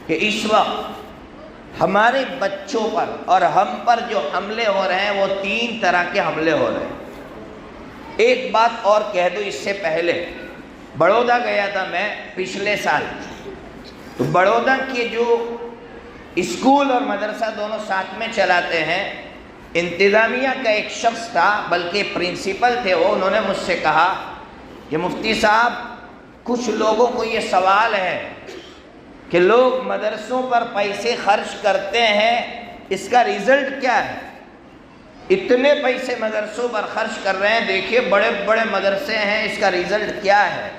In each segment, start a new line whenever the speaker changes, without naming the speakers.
کہ اس وقت ہمارے بچوں پر اور ہم پر جو حملے ہو رہے ہیں وہ 3 طرح کے حملے ہو رہے ہیں۔ ایک بات اور کہہ دوں اس سے پہلے، بڑودہ گیا تھا میں پچھلے سال، تو بڑودہ کے جو اسکول اور مدرسہ دونوں ساتھ میں چلاتے ہیں، انتظامیہ کا ایک شخص تھا، بلکہ پرنسپل تھے وہ، انہوں نے مجھ سے کہا کہ مفتی صاحب کچھ لوگوں کو یہ سوال ہے کہ لوگ مدرسوں پر پیسے خرچ کرتے ہیں، اس کا ریزلٹ کیا ہے؟ اتنے پیسے مدرسوں پر خرچ کر رہے ہیں، دیکھیے بڑے بڑے مدرسے ہیں، اس کا ریزلٹ کیا ہے؟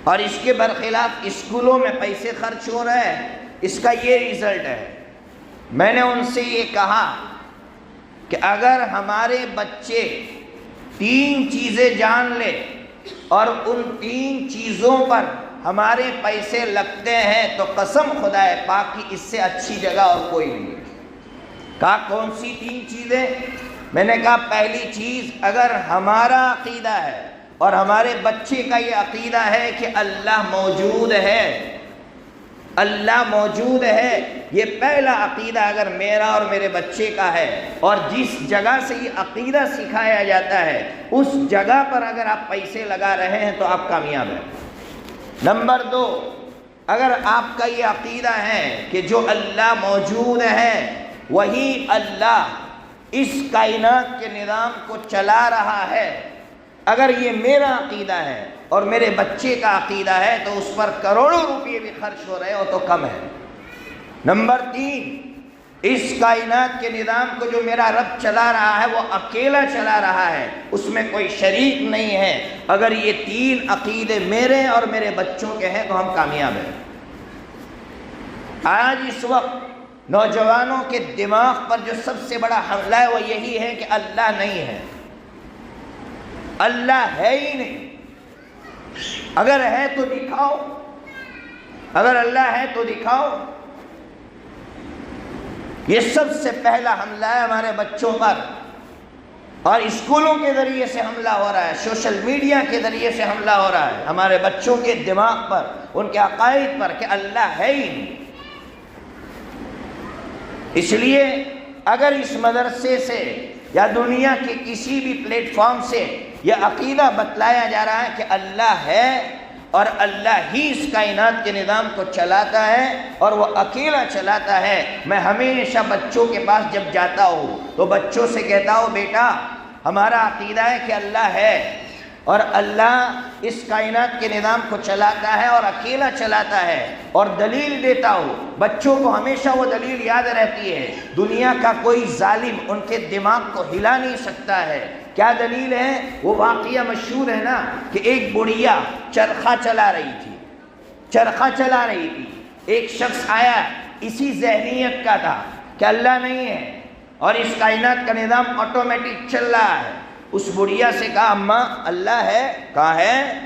اور اس کے برخلاف اسکولوں میں پیسے خرچ ہو رہے ہیں، اس کا یہ ریزلٹ ہے۔ میں نے ان سے یہ کہا کہ اگر ہمارے بچے 3 چیزیں جان لے اور ان 3 چیزوں پر ہمارے پیسے لگتے ہیں تو قسم خدا پاک کی اس سے اچھی جگہ اور کوئی نہیں ہے۔ کہا کون سی 3 چیزیں؟ میں نے کہا پہلی چیز، اگر ہمارا عقیدہ ہے اور ہمارے بچے کا یہ عقیدہ ہے کہ اللہ موجود ہے، اللہ موجود ہے، یہ پہلا عقیدہ اگر میرا اور میرے بچے کا ہے، اور جس جگہ سے یہ عقیدہ سکھایا جاتا ہے اس جگہ پر اگر آپ پیسے لگا رہے ہیں تو آپ کامیاب ہیں۔ نمبر 2، اگر آپ کا یہ عقیدہ ہے کہ جو اللہ موجود ہے وہی اللہ اس کائنات کے نظام کو چلا رہا ہے، اگر یہ میرا عقیدہ ہے اور میرے بچے کا عقیدہ ہے تو اس پر کروڑوں روپے بھی خرچ ہو رہے ہو تو کم ہے۔ نمبر 3، اس کائنات کے نظام کو جو میرا رب چلا رہا ہے وہ اکیلا چلا رہا ہے، اس میں کوئی شریک نہیں ہے۔ اگر یہ 3 عقیدے میرے اور میرے بچوں کے ہیں تو ہم کامیاب ہیں۔ آج اس وقت نوجوانوں کے دماغ پر جو سب سے بڑا حملہ ہے وہ یہی ہے کہ اللہ نہیں ہے، اللہ ہے ہی نہیں، اگر ہے تو دکھاؤ، اگر اللہ ہے تو دکھاؤ۔ یہ سب سے پہلا حملہ ہے ہمارے بچوں پر، اور اسکولوں کے ذریعے سے حملہ ہو رہا ہے، سوشل میڈیا کے ذریعے سے حملہ ہو رہا ہے ہمارے بچوں کے دماغ پر، ان کے عقائد پر کہ اللہ ہے ہی نہیں۔ اس لیے اگر اس مدرسے سے یا دنیا کے کسی بھی پلیٹ فارم سے یہ عقیدہ بتلایا جا رہا ہے کہ اللہ ہے اور اللہ ہی اس کائنات کے نظام کو چلاتا ہے اور وہ اکیلا چلاتا ہے، میں ہمیشہ بچوں کے پاس جب جاتا ہوں تو بچوں سے کہتا ہوں بیٹا ہمارا عقیدہ ہے کہ اللہ ہے اور اللہ اس کائنات کے نظام کو چلاتا ہے اور اکیلا چلاتا ہے، اور دلیل دیتا ہوں۔ بچوں کو ہمیشہ وہ دلیل یاد رہتی ہے، دنیا کا کوئی ظالم ان کے دماغ کو ہلا نہیں سکتا ہے۔ کیا دلیل ہے؟ وہ واقعہ مشہور ہے نا کہ ایک بڑھیا چرخہ چلا رہی تھی، چرخہ چلا رہی تھی، ایک شخص آیا اسی ذہنیت کا تھا کہ اللہ نہیں ہے اور اس کائنات کا نظام آٹومیٹک چل رہا ہے۔ اس بڑھیا سے کہا اماں اللہ ہے؟ کہا ہے۔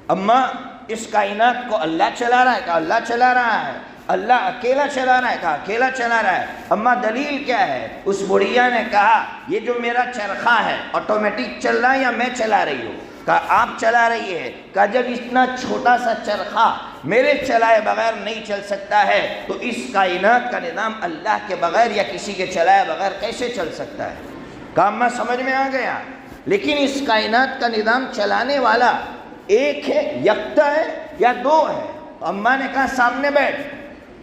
اماں اس کائنات کو اللہ چلا رہا ہے؟ کہا اللہ چلا رہا ہے۔ اللہ اکیلا چلا رہا ہے؟ کہا اکیلا چلا رہا ہے۔ اماں دلیل کیا ہے؟ اس بڑھیا نے کہا یہ جو میرا چرخہ ہے آٹومیٹک چل رہا ہے یا میں چلا رہی ہوں؟ کہا آپ چلا رہی ہے۔ کہا جب اتنا چھوٹا سا چرخہ میرے چلائے بغیر نہیں چل سکتا ہے تو اس کائنات کا نظام اللہ کے بغیر یا کسی کے چلائے بغیر کیسے چل سکتا ہے؟ کہا اماں سمجھ میں آ گیا، لیکن اس کائنات کا نظام چلانے والا ایک ہے، یکتا ہے یا 2 ہے؟ اماں نے کہا سامنے بیٹھ،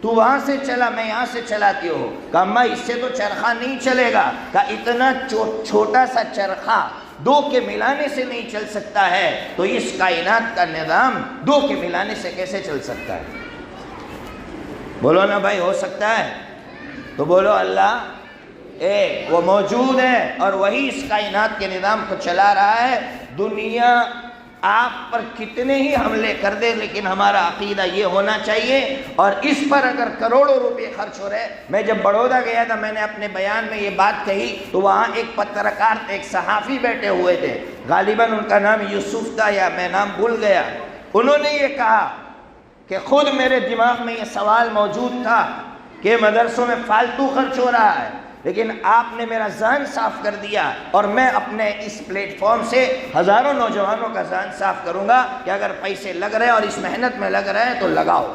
تو وہاں سے چلا میں یہاں سے چلاتی ہوں۔ کہا اماں اس سے تو چرخہ نہیں چلے گا۔ کہا اتنا چھوٹا سا چرخہ 2 کے ملانے سے نہیں چل سکتا ہے تو اس کائنات کا نظام 2 کے ملانے سے کیسے چل سکتا ہے؟ بولو نا بھائی، ہو سکتا ہے؟ تو بولو اللہ ایک، وہ موجود ہے اور وہی اس کائنات کے نظام کو چلا رہا ہے۔ دنیا آپ پر کتنے ہی حملے کر دے لیکن ہمارا عقیدہ یہ ہونا چاہیے، اور اس پر اگر کروڑوں روپے خرچ ہو رہے۔ میں جب بڑودہ گیا تھا میں نے اپنے بیان میں یہ بات کہی تو وہاں ایک پترکار ایک صحافی بیٹھے ہوئے تھے، غالباً ان کا نام یوسف تھا یا میں نام بھول گیا۔ انہوں نے یہ کہا کہ خود میرے دماغ میں یہ سوال موجود تھا کہ مدرسوں میں فالتو خرچ ہو رہا ہے، لیکن آپ نے میرا ذہن صاف کر دیا اور میں اپنے اس پلیٹ فارم سے ہزاروں نوجوانوں کا ذہن صاف کروں گا کہ اگر پیسے لگ رہے ہیں اور اس محنت میں لگ رہے ہیں تو لگاؤ۔